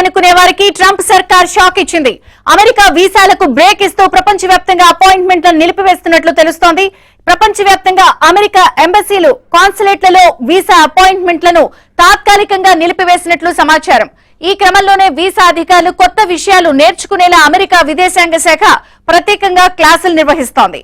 అనుకునే వారికి ట్రంప్ సర్కార్ షాక్ ఇచ్చింది. అమెరికా వీసాలకు బ్రేక్ ఇస్తూ ప్రపంచవ్యాప్తంగా అపాయింట్మెంట్లను నిలిపివేస్తున్నట్లు తెలుస్తోంది. ప్రపంచవ్యాప్తంగా అమెరికా ఎంబసీలు, కాన్సులేట్లలో వీసా అపాయింట్మెంట్లను తాత్కాలికంగా నిలిపివేసినట్లు సమాచారం. ఈ క్రమంలోనే వీసా అధికారులు కొత్త విషయాలు నేర్చుకునేలా అమెరికా విదేశాంగ శాఖ ప్రత్యేకంగా క్లాసులు నిర్వహిస్తోంది.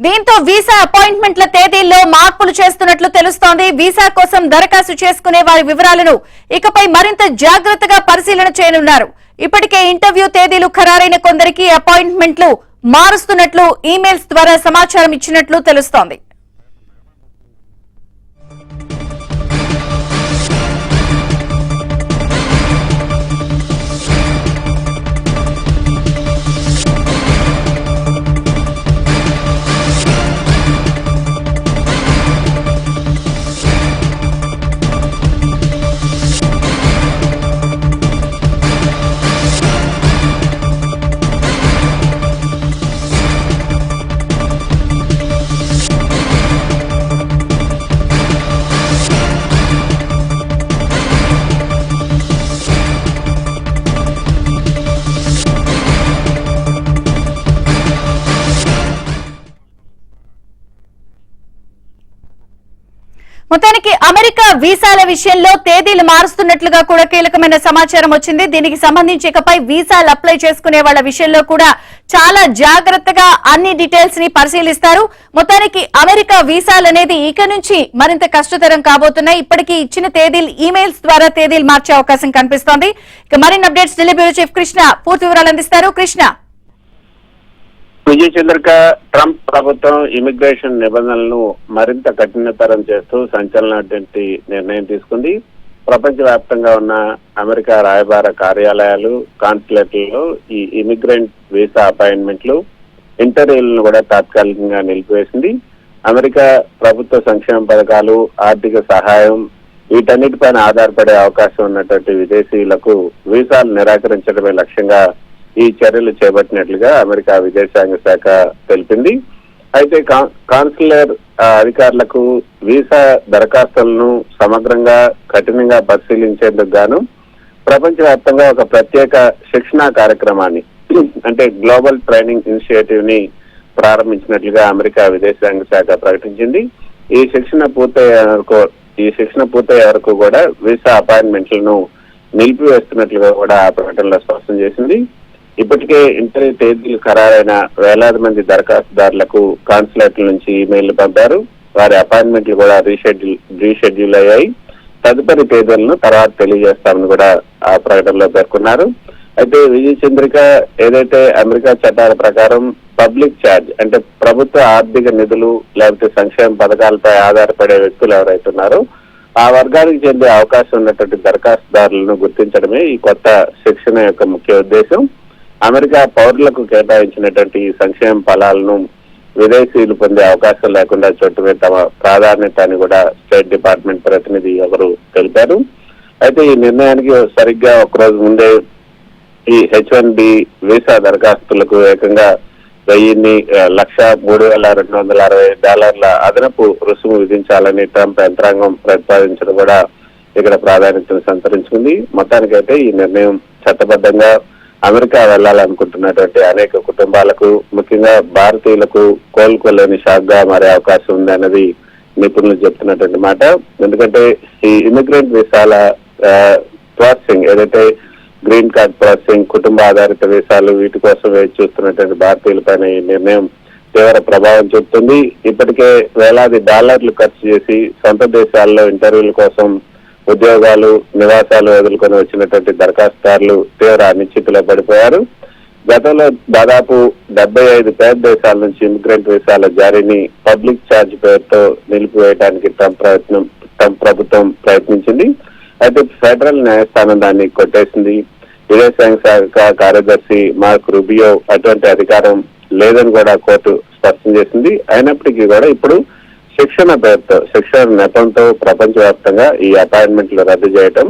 దీంతో వీసా అపాయింట్మెంట్ల తేదీల్లో మార్పులు చేస్తున్నట్లు తెలుస్తోంది. వీసా కోసం దరఖాస్తు చేసుకునే వారి వివరాలను ఇకపై మరింత జాగ్రత్తగా పరిశీలన చేయనున్నారు. ఇప్పటికే ఇంటర్వ్యూ తేదీలు ఖరారైన కొందరికి అపాయింట్మెంట్లు మారుస్తున్నట్లు ఈమెయిల్స్ ద్వారా సమాచారం ఇచ్చినట్లు తెలుస్తోంది. మొత్తానికి అమెరికా వీసాల విషయంలో తేదీలు మారుస్తున్నట్లుగా కూడా కీలకమైన సమాచారం వచ్చింది. దీనికి సంబంధించి ఇకపై వీసాలు అప్లై చేసుకునే వాళ్ళ విషయంలో కూడా చాలా జాగ్రత్తగా అన్ని డీటెయిల్స్ ని పరిశీలిస్తారు. మొత్తానికి అమెరికా వీసాలు అనేది ఇక నుంచి మరింత కష్టతరం కాబోతున్నాయి. ఇప్పటికీ ఇచ్చిన తేదీలు ఈమెయిల్స్ ద్వారా తేదీలు మార్చే అవకాశం కనిపిస్తోంది. ఇక మరిన్ని updates Delhi bureau chief Krishna పూర్తి వివరాలు అందిస్తారు. కృష్ణ, విజయ్ చంద్రిక, ట్రంప్ ప్రభుత్వం ఇమిగ్రేషన్ నిబంధనలను మరింత కఠినతరం చేస్తూ సంచలనటువంటి నిర్ణయం తీసుకుంది. ప్రపంచవ్యాప్తంగా ఉన్న అమెరికా రాయబార కార్యాలయాలు, కాన్సులేట్లలో ఈ ఇమిగ్రెంట్ వీసా అపాయింట్మెంట్లు, ఇంటర్వ్యూలను కూడా తాత్కాలికంగా నిలిపివేసింది. అమెరికా ప్రభుత్వ సంక్షేమ పథకాలు, ఆర్థిక సహాయం వీటన్నిటిపైన ఆధారపడే అవకాశం ఉన్నటువంటి విదేశీయులకు వీసాలు నిరాకరించడమే లక్ష్యంగా ఈ చర్యలు చేపట్టినట్లుగా అమెరికా విదేశాంగ శాఖ తెలిపింది. అయితే కాన్సులర్ అధికారులకు వీసా దరఖాస్తులను సమగ్రంగా కఠినంగా పరిశీలించేందుకు గాను ప్రపంచవ్యాప్తంగా ఒక ప్రత్యేక శిక్షణా కార్యక్రమాన్ని అంటే గ్లోబల్ ట్రైనింగ్ ఇనిషియేటివ్ ని ప్రారంభించినట్లుగా అమెరికా విదేశాంగ శాఖ ప్రకటించింది. ఈ శిక్షణ పూర్తయ్యే వరకు కూడా వీసా అపాయింట్మెంట్లను నిలిపివేస్తున్నట్లుగా కూడా ఆ ప్రకటనలో స్పష్టం చేసింది. ఇప్పటికే ఇంటర్వ్యూ తేదీలు ఖరారైన వేలాది మంది దరఖాస్తుదారులకు కాన్సులేట్ల నుంచి ఈమెయిల్ పంపారు. వారి అపాయింట్మెంట్లు కూడా రీషెడ్యూల్ అయ్యాయి. తదుపరి తేదీలను తర్వాత తెలియజేస్తామని కూడా ఆ ప్రకటనలో పేర్కొన్నారు. అయితే విజయ్ చంద్రిక, ఏదైతే అమెరికా చట్టాల ప్రకారం పబ్లిక్ ఛార్జ్ అంటే ప్రభుత్వ ఆర్థిక నిధులు లేకపోతే సంక్షేమ పథకాలపై ఆధారపడే వ్యక్తులు ఎవరైతే ఉన్నారో ఆ వర్గానికి చెందే అవకాశం ఉన్నటువంటి దరఖాస్తుదారులను గుర్తించడమే ఈ కొత్త శిక్షణ యొక్క ముఖ్య ఉద్దేశం. అమెరికా పౌరులకు కేటాయించినటువంటి సంక్షేమ ఫలాలను విదేశీయులు పొందే అవకాశం లేకుండా చూడటమే తమ ప్రాధాన్యత అని కూడా స్టేట్ డిపార్ట్మెంట్ ప్రతినిధి ఒకరు తెలిపారు. అయితే ఈ నిర్ణయానికి సరిగ్గా ఒకరోజు ముందే ఈ H-1B వీసా దరఖాస్తులకు ఏకంగా $1,03,260 అదనపు రుసుము విధించాలని ట్రంప్ యంత్రాంగం ప్రతిపాదించడం కూడా ఇక్కడ ప్రాధాన్యతను సంతరించుకుంది. మొత్తానికైతే ఈ నిర్ణయం చట్టబద్ధంగా అమెరికా వెళ్లాలనుకుంటున్నటువంటి అనేక కుటుంబాలకు, ముఖ్యంగా భారతీయులకు కోలుకోలేని షాక్ గా మారే అవకాశం ఉంది అన్నది నిపుణులు చెప్తున్నటువంటి మాట. ఎందుకంటే ఈ ఇమిగ్రెంట్ వీసాల ప్రాసెసింగ్, ఏదైతే గ్రీన్ కార్డ్ ప్రాసెసింగ్, కుటుంబ ఆధారిత వీసాలు, వీటి కోసం వేచి చూస్తున్నటువంటి భారతీయులపైన ఈ నిర్ణయం తీవ్ర ప్రభావం చూపుతుంది. ఇప్పటికే వేలాది డాలర్లు ఖర్చు చేసి సొంత దేశాల్లో ఇంటర్వ్యూల కోసం ఉద్యోగాలు, నివాసాలు వదులుకొని వచ్చినటువంటి దరఖాస్తుదారులు తీవ్ర అనిశ్చితిలో పడిపోయారు. గతంలో దాదాపు 75 పేద దేశాల నుంచి ఇమిగ్రెంట్ వీసాల జారీని పబ్లిక్ ఛార్జ్ పేరుతో నిలిపివేయడానికి ట్రంప్ ప్రభుత్వం ప్రయత్నించింది. అయితే ఫెడరల్ న్యాయస్థానం దాన్ని కొట్టేసింది. విదేశాంగ శాఖ కార్యదర్శి మార్క్ రూబియో అటువంటి అధికారం లేదని కూడా కోర్టు స్పష్టం చేసింది. అయినప్పటికీ కూడా ఇప్పుడు శిక్షణ పేరుతో, శిక్షణ నెపంతో ప్రపంచవ్యాప్తంగా ఈ అపాయింట్మెంట్లు రద్దు చేయడం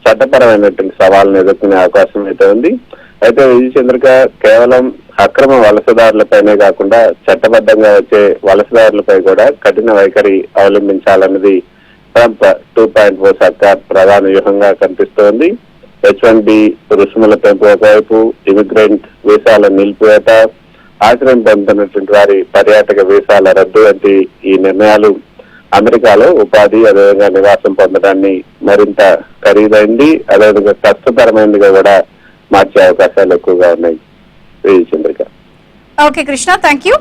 చట్టపరమైనటువంటి సవాళ్ళను ఎదుర్కొనే అవకాశం అయితే ఉంది. అయితే విజయ చంద్రిక కేవలం అక్రమ వలసదారులపైనే కాకుండా చట్టబద్ధంగా వచ్చే వలసదారులపై కూడా కఠిన వైఖరి అవలంబించాలన్నది ట్రంప్ 2.0 సర్కార్ ప్రధాన వ్యూహంగా కనిపిస్తోంది. H-1B రుసుముల పెంపు ఒకవైపు, ఇమిగ్రెంట్ వీసాల నిలిపివేత, ఆశ్రయం పొందుతున్నటువంటి వారి పర్యాటక వీసాల రద్దు వంటి ఈ నిర్ణయాలు అమెరికాలో ఉపాధి అదేవిధంగా నివాసం పొందడాన్ని మరింత ఖరీదైంది, అదేవిధంగా కష్టతరమైనదిగా కూడా మార్చే అవకాశాలు ఎక్కువగా ఉన్నాయి. Chandrika. Okay Krishna, thank you.